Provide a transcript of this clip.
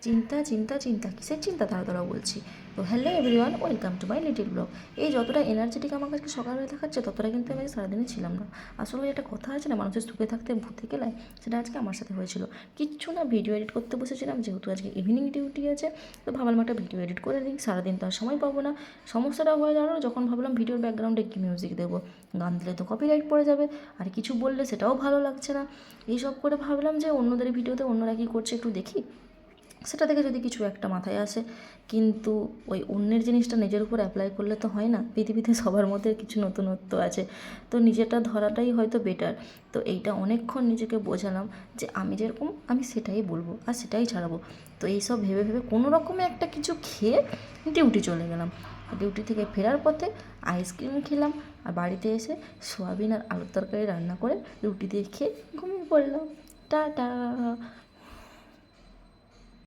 চিন্তা চিন্তা চিন্তা, কিসের চিন্তা তারা বলছি। তো hello everyone, welcome to my little blog. এই যতটা এনার্জেটিক আমার কাছে সকালবেলা দেখাচ্ছে, ততটা কিন্তু আমি সারাদিনে ছিলাম না। আসলে একটা কথা আছে না, মানুষের সুখে থাকতে ভূতে গেলায়, সেটা আজকে আমার সাথে হয়েছিল। কিচ্ছু না, ভিডিও এডিট করতে বসেছিলাম, যেহেতু আজকে ইভিনিং ডিউটি আছে, তো ভাবলাম একটা ভিডিও এডিট করে দিই, সারাদিন তো আর সময় পাবো না। সমস্যাটা হয়ে যাওয়ার যখন ভাবলাম ভিডিওর ব্যাকগ্রাউন্ডে কি মিউজিক দেবো, গান দিলে তো কপিরাইট পড়ে যাবে, আর কিছু বললে সেটাও ভালো লাগছে না। এইসব করে ভাবলাম যে অন্যদের ভিডিওতে অন্যরা কী করছে একটু দেখি, সেটা থেকে যদি কিছু একটা মাথায় আসে। কিন্তু ওই অন্যের জিনিসটা নিজের উপর অ্যাপ্লাই করলে তো হয় না, পৃথিবীতে সবার মধ্যে কিছু নতুনত্ব আছে, তো নিজেরটা ধরাটাই হয়তো বেটার। তো এইটা অনেকক্ষণ নিজেকে বোঝালাম যে আমি যেরকম আমি সেটাই বলবো আর সেটাই ছাড়াবো। তো এইসব ভেবে ভেবে কোনো রকমে একটা কিছু খেয়ে ডিউটি চলে গেলাম। ডিউটি থেকে ফেরার পথে আইসক্রিম খেলাম, আর বাড়িতে এসে সোয়াবিন আর আলুর তরকারি রান্না করে রুটি দিয়ে খেয়ে ঘুমিয়ে পড়লাম। টাটা।